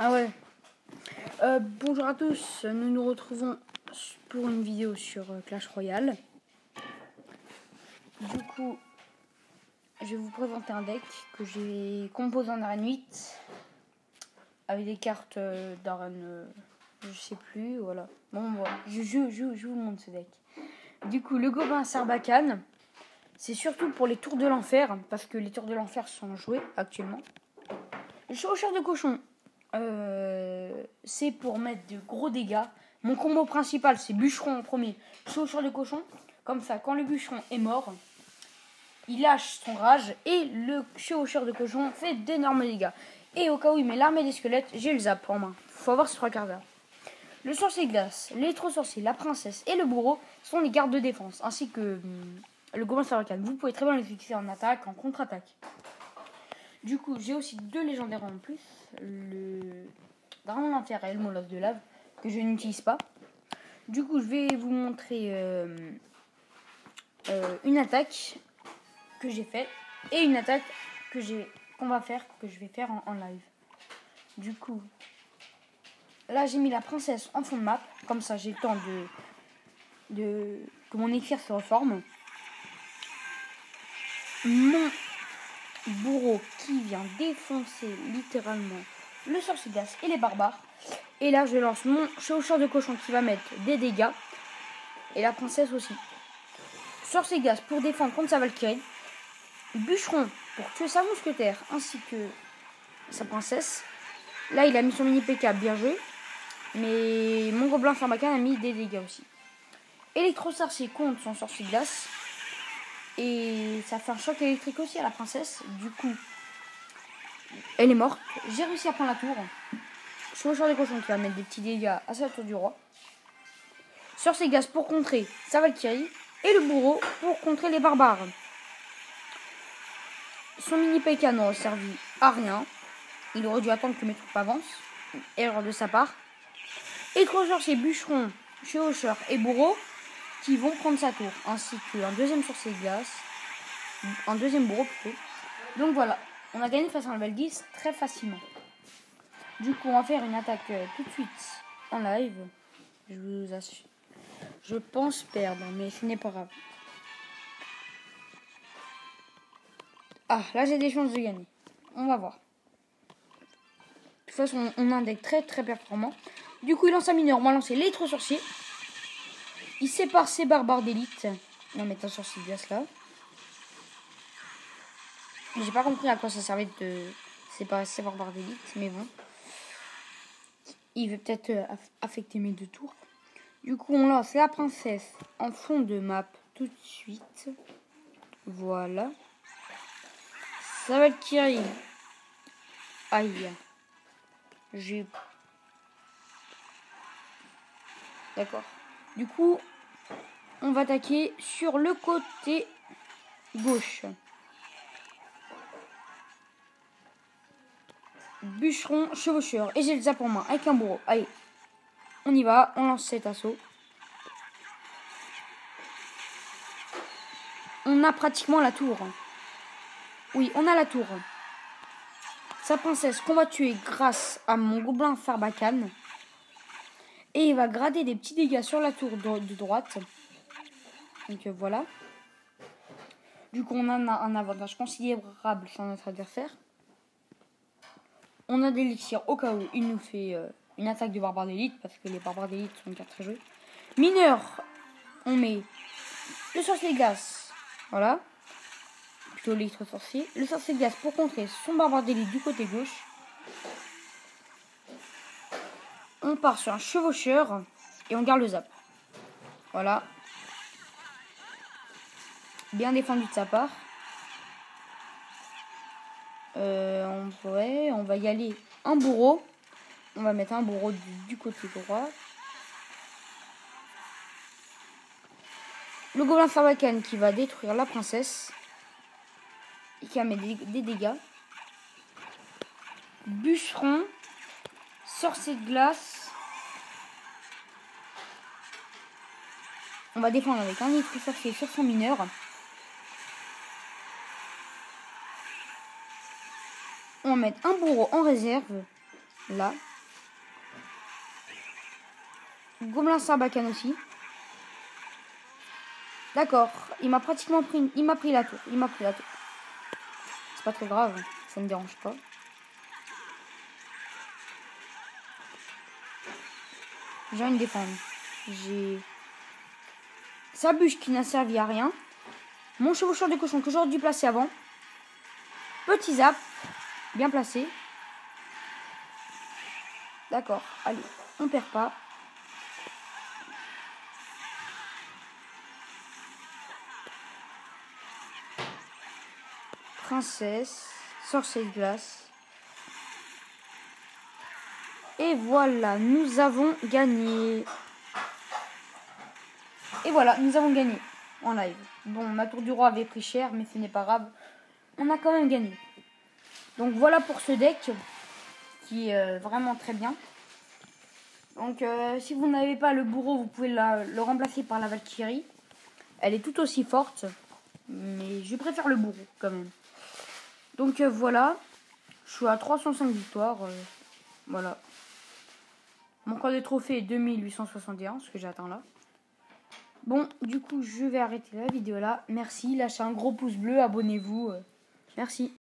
Ah ouais. Bonjour à tous, nous nous retrouvons pour une vidéo sur Clash Royale. Du coup, je vais vous présenter un deck que j'ai composé en Arène 8 avec des cartes d'Arène, je sais plus, voilà. Bon, voilà. Je vous montre ce deck. Du coup, le Gobelin Sarbacane, c'est surtout pour les tours de l'enfer, parce que les tours de l'enfer sont joués actuellement. Le Chevaucheur de Cochon, c'est pour mettre de gros dégâts. Mon combo principal, c'est bûcheron en premier, chevaucheur de cochon. Comme ça, quand le bûcheron est mort, il lâche son rage et le chevaucheur de cochon fait d'énormes dégâts. Et au cas où il met l'armée des squelettes, j'ai le zap en main. Faut avoir ces 3 cartes là. Le sorcier glace, l'électro-sorcier, la princesse et le bourreau sont les gardes de défense, ainsi que le gobelin sarbacane. Vous pouvez très bien les utiliser en attaque, en contre-attaque. Du coup, j'ai aussi 2 légendaires en plus. Le Dragon d'enfer et le molosse de lave, que je n'utilise pas. Du coup, je vais vous montrer une attaque que j'ai faite et une attaque que je vais faire en live. Du coup, là j'ai mis la princesse en fond de map, comme ça j'ai le temps que mon écrire se reforme. Mon bourreau qui vient défoncer littéralement le sorcier glace et les barbares. Et là je lance mon chevaucheur de cochon qui va mettre des dégâts. Et la princesse aussi. Sorcier glace pour défendre contre sa Valkyrie. Bûcheron pour tuer sa mousquetaire ainsi que sa princesse. Là il a mis son mini PK, bien joué. Mais mon gobelin sarbacane a mis des dégâts aussi. Électro-sorcier contre son sorcier glace. Et ça fait un choc électrique aussi à la princesse. Du coup, elle est morte. J'ai réussi à prendre la tour. Chevaucheur des cochons qui va mettre des petits dégâts à sa tour du roi. Sorcier glace pour contrer sa Valkyrie. Et le bourreau pour contrer les barbares. Son mini PK n'aurait servi à rien. Il aurait dû attendre que mes troupes avancent. Erreur de sa part. Et 3 sorciers bûcherons, chevaucheurs et bourreaux qui vont prendre sa tour. Ainsi qu'un deuxième sorcier glace. Un deuxième bourreau plutôt. Donc voilà. On a gagné face à un level 10 très facilement. Du coup, on va faire une attaque tout de suite en live. Je vous assure. Je pense perdre, mais ce n'est pas grave. Ah, là j'ai des chances de gagner. On va voir. De toute façon, on a un deck très très performant. Du coup, il lance un mineur. On va lancer l'électro-sorcier. Il sépare ses barbares d'élite. On va mettre un sorcier glace là. J'ai pas compris à quoi ça servait de séparer ses barbares d'élite, mais bon. Il veut peut-être affecter mes 2 tours. Du coup, on lance la princesse en fond de map tout de suite. Voilà. Ça va être Kiri. Aïe. J'ai... D'accord. Du coup, on va attaquer sur le côté gauche. Bûcheron, chevaucheur. Et j'ai le zap en main avec un bourreau. Allez. On y va. On lance cet assaut. On a pratiquement la tour. Oui, on a la tour. Sa princesse qu'on va tuer grâce à mon gobelin sarbacane. Et il va grader des petits dégâts sur la tour de droite. Donc voilà. Du coup, on a un avantage considérable sur notre adversaire. On a des élixirs au cas où il nous fait une attaque de barbare d'élite. Parce que les barbares d'élite sont une carte très jouée. Mineur, on met le sorcier glace. Voilà. Plutôt l'électro-sorcier. Le sorcier glace pour contrer son barbare d'élite du côté gauche. On part sur un chevaucheur et on garde le zap. Voilà. Bien défendu de sa part. On va y aller un bourreau. On va mettre un bourreau du côté droit. Le gobelin sarbacane qui va détruire la princesse. Et qui va mettre des dégâts. Bûcheron. Sorcier de glace. On va défendre avec un électro-sorcier sur son mineur. On va mettre un bourreau en réserve. Là. Gobelin Sarbacane aussi. D'accord, il m'a pratiquement pris. Il m'a pris la tour. C'est pas très grave, ça ne me dérange pas. J'ai envie de défendre. J'ai sa bûche qui n'a servi à rien. Mon chevaucheur de cochon que j'aurais dû placer avant. Petit zap. Bien placé. D'accord, allez, on perd pas. Princesse, sorcier de glace. Et voilà, nous avons gagné. Et voilà, nous avons gagné en live. Bon, ma tour du roi avait pris cher, mais ce n'est pas grave. On a quand même gagné. Donc voilà pour ce deck qui est vraiment très bien. Donc si vous n'avez pas le bourreau, vous pouvez le remplacer par la Valkyrie. Elle est tout aussi forte, mais je préfère le bourreau quand même. Donc voilà, je suis à 305 victoires. Voilà. Mon corps de trophée est 2861, ce que j'atteins là. Bon, du coup, je vais arrêter la vidéo là. Merci, lâchez un gros pouce bleu, abonnez-vous. Merci.